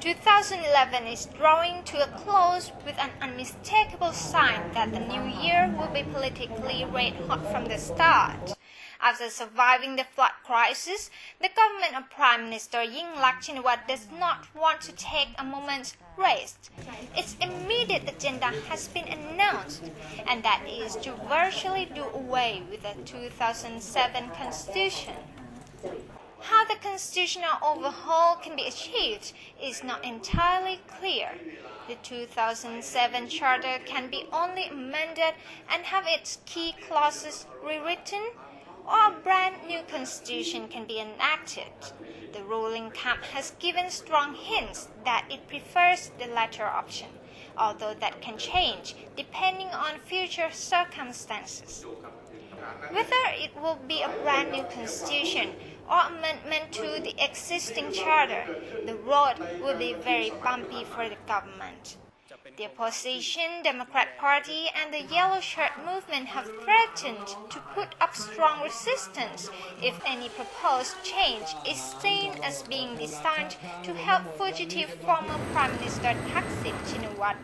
2011 is drawing to a close with an unmistakable sign that the new year will be politically red hot from the start. After surviving the flood crisis, the government of Prime Minister Yingluck Shinawatra does not want to take a moment's rest. Its immediate agenda has been announced, and that is to virtually do away with the 2007 constitution. How the constitutional overhaul can be achieved is not entirely clear. The 2007 Charter can be only amended and have its key clauses rewritten, or a brand new constitution can be enacted. The ruling camp has given strong hints that it prefers the latter option, although that can change depending on future circumstances. Whether it will be a brand new constitution or amendment to the existing charter, the road will be very bumpy for the government. The opposition Democrat Party and the Yellow Shirt movement have threatened to put up strong resistance if any proposed change is seen as being designed to help fugitive former Prime Minister Thaksin Shinawatra.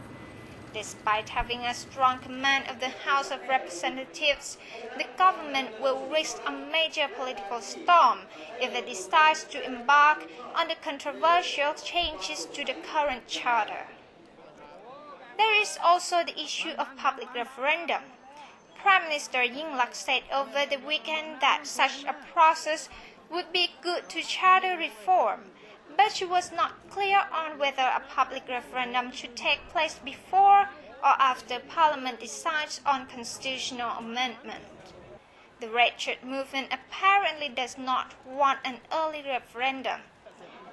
Despite having a strong command of the House of Representatives, the government will risk a major political storm if it decides to embark on the controversial changes to the current charter. There is also the issue of public referendum. Prime Minister Yingluck said over the weekend that such a process would be good to charter reform, but she was not clear on whether a public referendum should take place before or after Parliament decides on constitutional amendment. The Red Shirt movement apparently does not want an early referendum.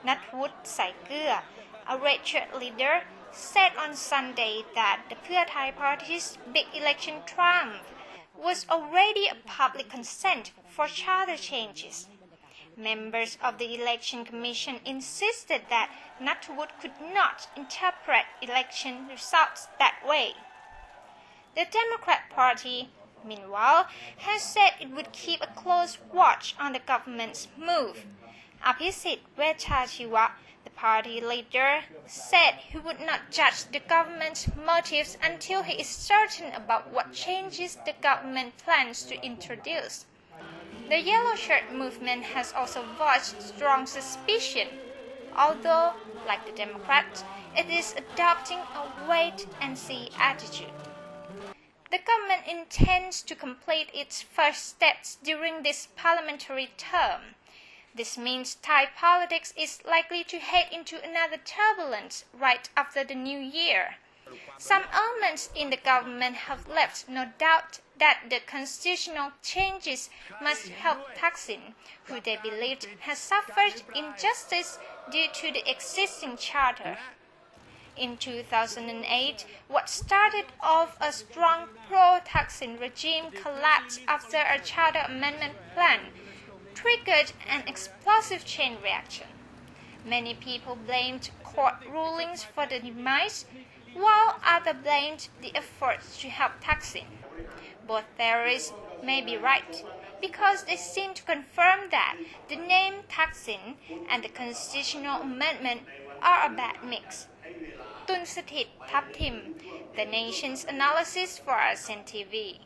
Nathwood Saikia, a Red Shirt leader, said on Sunday that the Pheu Thai party's big election triumph was already a public consent for charter changes. Members of the Election Commission insisted that Nathwood could not interpret election results that way. The Democrat Party, meanwhile, has said it would keep a close watch on the government's move. Abhisit Vejjajiva, the party leader, said he would not judge the government's motives until he is certain about what changes the government plans to introduce. The Yellow Shirt movement has also voiced strong suspicion, although, like the Democrats, it is adopting a wait-and-see attitude. The government intends to complete its first steps during this parliamentary term. This means Thai politics is likely to head into another turbulence right after the new year. Some elements in the government have left no doubt that the constitutional changes must help Thaksin, who they believed has suffered injustice due to the existing charter. In 2008, what started off a strong pro-Thaksin regime collapsed after a charter amendment plan triggered an explosive chain reaction. Many people blamed court rulings for the demise, while others blamed the efforts to help Thaksin. Both theories may be right, because they seem to confirm that the name Thaksin and the constitutional amendment are a bad mix. Tunsathit Thapthim, The Nation's Analysis for ASEAN TV.